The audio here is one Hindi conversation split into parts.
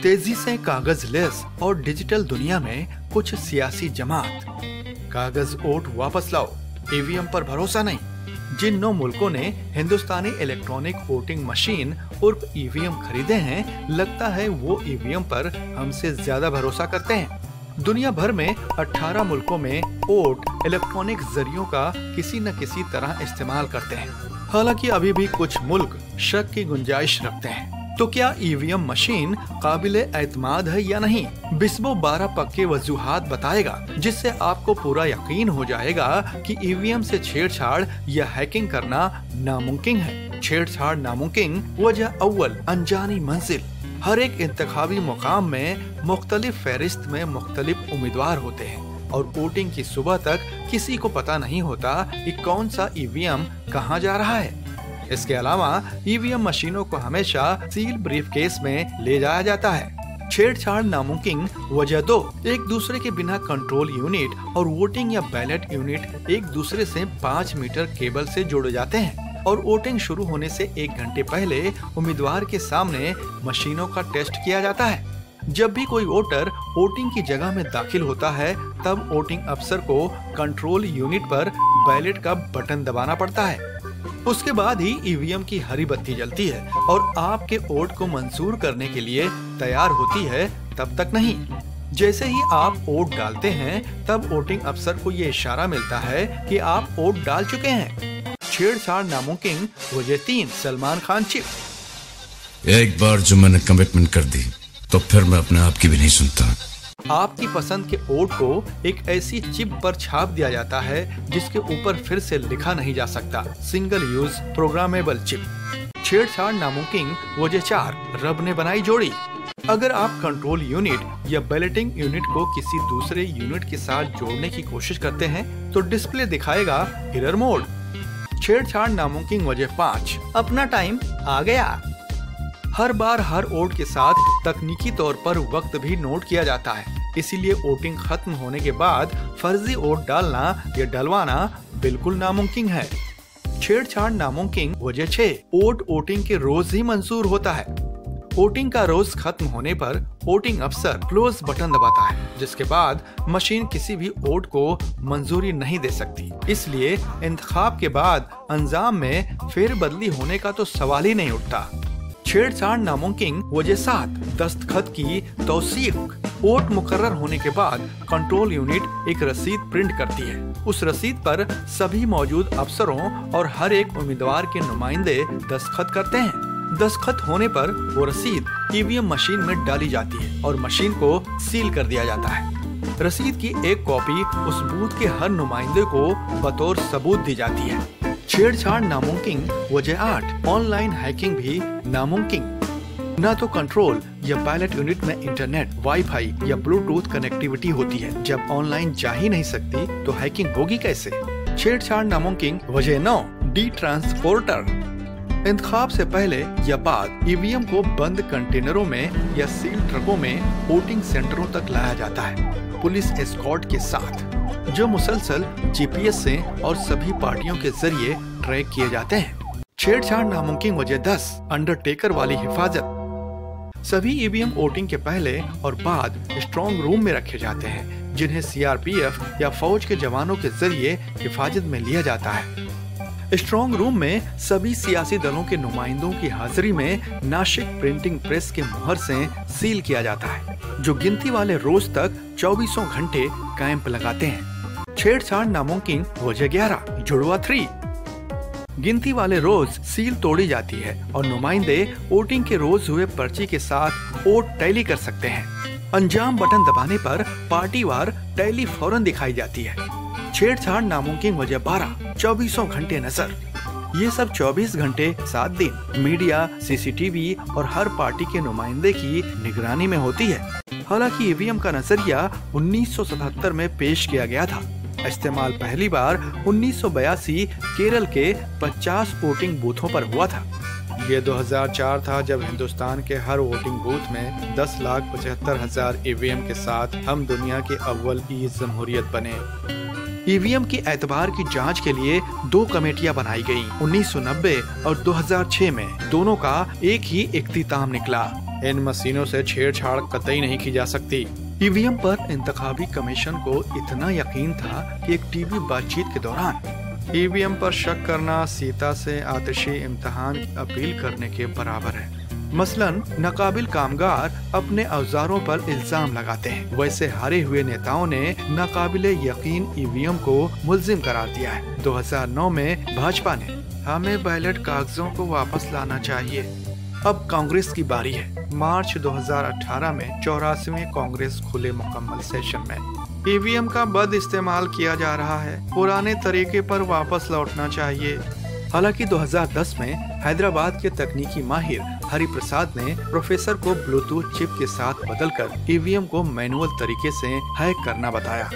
तेजी से कागज लेस और डिजिटल दुनिया में कुछ सियासी जमात। कागज वोट वापस लाओ, ईवीएम पर भरोसा नहीं। जिन 9 मुल्कों ने हिंदुस्तानी इलेक्ट्रॉनिक वोटिंग मशीन उर्फ ईवीएम खरीदे हैं, लगता है वो ईवीएम पर हमसे ज्यादा भरोसा करते हैं। दुनिया भर में 18 मुल्कों में वोट इलेक्ट्रॉनिक जरियों का किसी न किसी तरह इस्तेमाल करते हैं। हालांकि अभी भी कुछ मुल्क शक की गुंजाइश रखते हैं। तो क्या ईवीएम मशीन काबिले एतमाद है या नहीं? बिस्बो 12 पक्के वजूहात बताएगा, जिससे आपको पूरा यकीन हो जाएगा कि ईवीएम से छेड़छाड़ या हैकिंग करना नामुमकिन है। छेड़छाड़ नामुमकिन। वजह अव्वल, अनजानी मंजिल। हर एक इंतखाबी मुकाम में मुख्तलिफ फहरिस्त में मुख्तलिफ उम्मीदवार होते हैं और वोटिंग की सुबह तक किसी को पता नहीं होता कि कौन सा ईवीएम कहाँ जा रहा है। इसके अलावा ईवीएम मशीनों को हमेशा सील ब्रीफकेस में ले जाया जाता है। छेड़छाड़ नामुमकिन। वजह 2, एक दूसरे के बिना कंट्रोल यूनिट और वोटिंग या बैलेट यूनिट एक दूसरे से 5 मीटर केबल से जुड़े जाते हैं और वोटिंग शुरू होने से 1 घंटे पहले उम्मीदवार के सामने मशीनों का टेस्ट किया जाता है। जब भी कोई वोटर वोटिंग की जगह में दाखिल होता है, तब वोटिंग अफसर को कंट्रोल यूनिट पर बैलेट का बटन दबाना पड़ता है। उसके बाद ही ईवीएम की हरी बत्ती जलती है और आपके वोट को मंजूर करने के लिए तैयार होती है। तब तक नहीं, जैसे ही आप वोट डालते हैं, तब वोटिंग अफसर को ये इशारा मिलता है कि आप वोट डाल चुके हैं। छेड़छाड़ नामुमकिन। वजह 3, सलमान खान चिप। एक बार जो मैंने कमिटमेंट कर दी तो फिर मैं अपने आप की भी नहीं सुनता। आपकी पसंद के वोट को एक ऐसी चिप पर छाप दिया जाता है जिसके ऊपर फिर से लिखा नहीं जा सकता। Single use programmable chip. छेड़छाड़ नामुमकिन। वजह 4, रब ने बनाई जोड़ी। अगर आप कंट्रोल यूनिट या बैलेटिंग यूनिट को किसी दूसरे यूनिट के साथ जोड़ने की कोशिश करते हैं तो डिस्प्ले दिखाएगा एरर मोड। छेड़छाड़ नामुमकिन। वजह 5, अपना टाइम आ गया। हर बार हर वोट के साथ तकनीकी तौर पर वक्त भी नोट किया जाता है, इसीलिए वोटिंग खत्म होने के बाद फर्जी वोट डालना या डलवाना बिल्कुल नामुमकिन है। छेड़छाड़ नामुमकिन। वजह 6, वोट वोटिंग के रोज ही मंजूर होता है। वोटिंग का रोज खत्म होने पर वोटिंग अफसर क्लोज बटन दबाता है, जिसके बाद मशीन किसी भी वोट को मंजूरी नहीं दे सकती। इसलिए इंतखाब के बाद अंजाम में फेरबदली होने का तो सवाल ही नहीं उठता। छेड़छाड़ नामुमकिन। वजह 7, दस्तखत की तौसीक। वोट मुकर्रर होने के बाद कंट्रोल यूनिट एक रसीद प्रिंट करती है। उस रसीद पर सभी मौजूद अफसरों और हर एक उम्मीदवार के नुमाइंदे दस्तखत करते हैं। दस्तखत होने पर वो रसीद ईवीएम मशीन में डाली जाती है और मशीन को सील कर दिया जाता है। रसीद की एक कॉपी उस बूथ के हर नुमाइंदे को बतौर सबूत दी जाती है। छेड़छाड़ नामुमकिन। वजह 8, ऑनलाइन हैकिंग भी नामुमकिन। न तो कंट्रोल या बैलेट यूनिट में इंटरनेट, वाईफाई या ब्लूटूथ कनेक्टिविटी होती है। जब ऑनलाइन जा ही नहीं सकती तो हैकिंग होगी कैसे? छेड़छाड़ नामुमकिन। वजह 9, डी ट्रांसपोर्टर। इंतखाब से पहले या बाद ईवीएम को बंद कंटेनरों में या सील ट्रकों में वोटिंग सेंटरों तक लाया जाता है, पुलिस एस्कॉर्ट के साथ, जो मुसलसल जीपीएस से और सभी पार्टियों के जरिए ट्रैक किए जाते हैं। छेड़छाड़ नामुमकिन। वजह 10, अंडरटेकर वाली हिफाजत। सभी ईवीएम वोटिंग के पहले और बाद स्ट्रॉन्ग रूम में रखे जाते हैं, जिन्हें सीआरपीएफ या फौज के जवानों के जरिए हिफाजत में लिया जाता है। स्ट्रॉन्ग रूम में सभी सियासी दलों के नुमाइंदों की हाजिरी में नासिक प्रिंटिंग प्रेस के मुहर से सील किया जाता है, जो गिनती वाले रोज तक 24 घंटे कैंप लगाते हैं। छेड़छाड़ नामुमकिन। वजह 11, जुड़वा 3। गिनती वाले रोज सील तोड़ी जाती है और नुमाइंदे वोटिंग के रोज हुए पर्ची के साथ वोट टैली कर सकते हैं। अंजाम बटन दबाने पर पार्टीवार टैली फौरन दिखाई जाती है। छेड़छाड़ नामुमकिन। वजह 12, 24 घंटे नजर। ये सब 24 घंटे 7 दिन मीडिया, सीसीटीवी और हर पार्टी के नुमाइंदे की निगरानी में होती है। हालांकि ईवीएम का नजरिया 1977 में पेश किया गया था। इस्तेमाल पहली बार 1982 केरल के 50 वोटिंग बूथों पर हुआ था। ये 2004 था जब हिंदुस्तान के हर वोटिंग बूथ में 10,75,000 ईवीएम के साथ हम दुनिया के अव्वल ई जमहूरियत बने। ईवीएम की एतबार की जांच के लिए 2 कमेटियां बनाई गईं। 1990 और 2006 में दोनों का एक ही इख्तिताम निकला। इन मशीनों से छेड़छाड़ कतई नहीं की जा सकती। ईवीएम पर इंतखाबी कमीशन को इतना यकीन था कि एक टीवी बातचीत के दौरान ईवीएम पर शक करना सीता से आतिशी इम्तिहान की अपील करने के बराबर है। मसलन नाकाबिल कामगार अपने औजारों पर इल्जाम लगाते हैं, वैसे हारे हुए नेताओं ने नाकाबिले यकीन ईवीएम को मुल्जिम करार दिया है। 2009 में भाजपा ने हमें बैलेट कागजों को वापस लाना चाहिए, अब कांग्रेस की बारी है। मार्च 2018 में 84वें कांग्रेस खुले मुकम्मल सेशन में ईवीएम का बद इस्तेमाल किया जा रहा है, पुराने तरीके पर वापस लौटना चाहिए। हालांकि 2010 में हैदराबाद के तकनीकी माहिर हरि प्रसाद ने प्रोफेसर को ब्लूटूथ चिप के साथ बदलकर ईवीएम को मैनुअल तरीके से हैक करना बताया।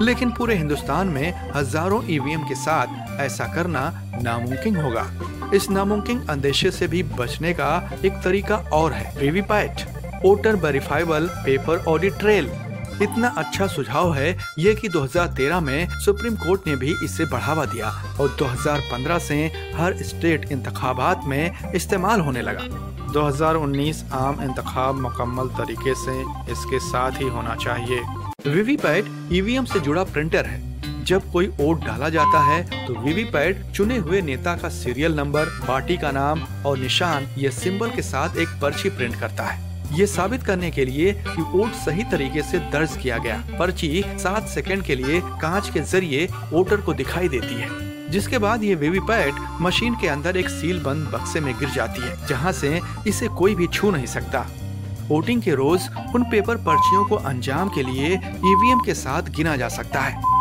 लेकिन पूरे हिंदुस्तान में हजारों ईवीएम के साथ ऐसा करना नामुमकिन होगा। इस नामुमकिन अंदेशे से भी बचने का एक तरीका और है, VVPAT, voter verifiable paper audit trail. इतना अच्छा सुझाव है ये कि 2013 में सुप्रीम कोर्ट ने भी इसे बढ़ावा दिया और 2015 से हर स्टेट इंतखाबात में इस्तेमाल होने लगा। 2019 आम इंतखाब मुकम्मल तरीके से इसके साथ ही होना चाहिए। वीवीपैट ईवीएम से जुड़ा प्रिंटर है। जब कोई वोट डाला जाता है तो वीवीपैट चुने हुए नेता का सीरियल नंबर, पार्टी का नाम और निशान ये सिंबल के साथ एक पर्ची प्रिंट करता है। ये साबित करने के लिए कि वोट सही तरीके से दर्ज किया गया। पर्ची 7 सेकंड के लिए कांच के जरिए वोटर को दिखाई देती है, जिसके बाद ये वीवीपैट मशीन के अंदर एक सील बंद बक्से में गिर जाती है, जहां से इसे कोई भी छू नहीं सकता। वोटिंग के रोज उन पेपर पर्चियों को अंजाम के लिए ईवीएम के साथ गिना जा सकता है।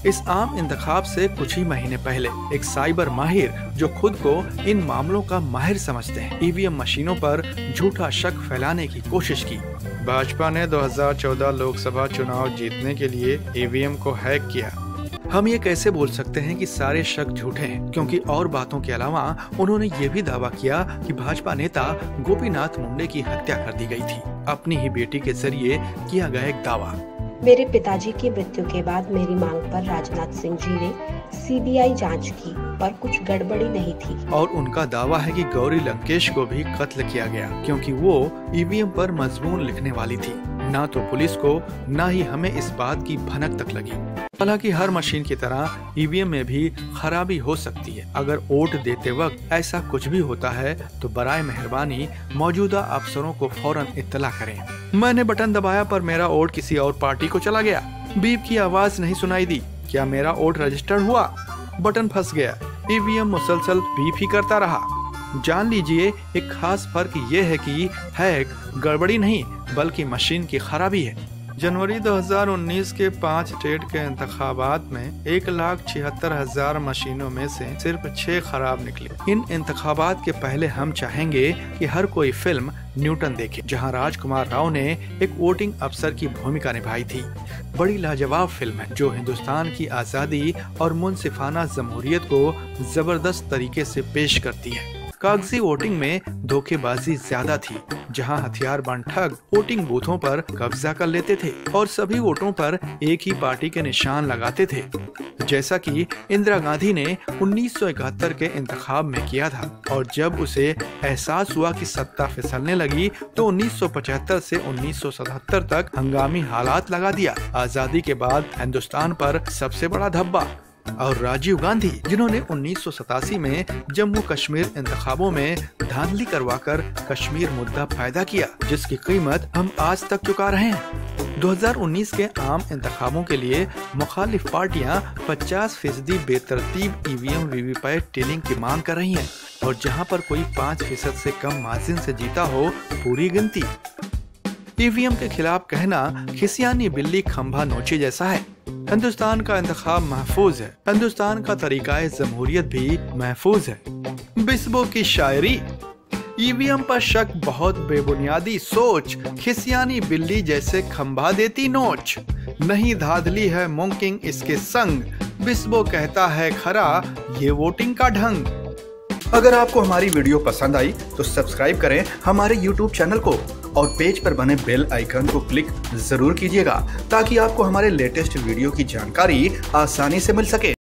इस आम इंतखाब से कुछ ही महीने पहले एक साइबर माहिर जो खुद को इन मामलों का माहिर समझते हैं, ईवीएम मशीनों पर झूठा शक फैलाने की कोशिश की। भाजपा ने 2014 लोकसभा चुनाव जीतने के लिए ईवीएम को हैक किया। हम ये कैसे बोल सकते हैं कि सारे शक झूठे हैं, क्योंकि और बातों के अलावा उन्होंने ये भी दावा किया कि भाजपा नेता गोपीनाथ मुंडे की हत्या कर दी गई थी। अपनी ही बेटी के जरिए किया गया एक दावा। मेरे पिताजी की मृत्यु के बाद मेरी मांग पर राजनाथ सिंह जी ने सीबीआई जांच की, पर कुछ गड़बड़ी नहीं थी। और उनका दावा है कि गौरी लंकेश को भी कत्ल किया गया, क्योंकि वो ईवीएम पर मजमून लिखने वाली थी। ना तो पुलिस को ना ही हमें इस बात की भनक तक लगी। हालांकि हर मशीन की तरह ईवीएम में भी खराबी हो सकती है। अगर वोट देते वक्त ऐसा कुछ भी होता है तो बराए मेहरबानी मौजूदा अफसरों को फौरन इत्तला करें। मैंने बटन दबाया पर मेरा वोट किसी और पार्टी को चला गया। बीप की आवाज नहीं सुनाई दी। क्या मेरा वोट रजिस्टर्ड हुआ? बटन फंस गया। ईवीएम मुसलसल बीप ही करता रहा। जान लीजिए एक खास फर्क ये है कि हैक गड़बड़ी नहीं बल्कि मशीन की खराबी है। जनवरी 2019 के 5 स्टेट के इंतखाबात में 1,76,000 मशीनों में से सिर्फ 6 खराब निकली। इन इंतखाबात के पहले हम चाहेंगे कि हर कोई फिल्म न्यूटन देखे, जहां राजकुमार राव ने एक वोटिंग अफसर की भूमिका निभाई थी। बड़ी लाजवाब फिल्म है जो हिंदुस्तान की आजादी और मुनसिफाना जमहूरियत को जबरदस्त तरीके से पेश करती है। कागजी वोटिंग में धोखेबाजी ज्यादा थी, जहां हथियारबंद ठग वोटिंग बूथों पर कब्जा कर लेते थे और सभी वोटों पर एक ही पार्टी के निशान लगाते थे, जैसा कि इंदिरा गांधी ने 1971 के इंतखाब में किया था। और जब उसे एहसास हुआ कि सत्ता फिसलने लगी तो 1975 से 1977 तक हंगामी हालात लगा दिया। आजादी के बाद हिंदुस्तान पर सबसे बड़ा धब्बा। और राजीव गांधी, जिन्होंने 1987 में जम्मू कश्मीर इंतखाबों में धांधली करवाकर कश्मीर मुद्दा पैदा किया, जिसकी कीमत हम आज तक चुका रहे हैं। 2019 के आम इंतखाबों के लिए मुखालिफ पार्टियां 50% बेतरतीब ईवीएम वीवीपैट टीलिंग की मांग कर रही हैं, और जहां पर कोई 5% से कम मार्जिन से जीता हो पूरी गिनती। ईवीएम के खिलाफ कहना खिसियानी बिल्ली खंभा नोचे जैसा है। हिंदुस्तान का इंतखाब महफूज है, हिंदुस्तान का तरीकाए जमहूरियत भी महफूज है। बिस्बो की शायरी, ईवीएम पर शक बहुत बेबुनियादी सोच, खिसियानी बिल्ली जैसे खंभा देती नोच, नहीं धाधली है मुमकिन इसके संग, बिस्बो कहता है खरा ये वोटिंग का ढंग। अगर आपको हमारी वीडियो पसंद आई तो सब्सक्राइब करें हमारे YouTube चैनल को और पेज पर बने बेल आइकन को क्लिक जरूर कीजिएगा, ताकि आपको हमारे लेटेस्ट वीडियो की जानकारी आसानी से मिल सके।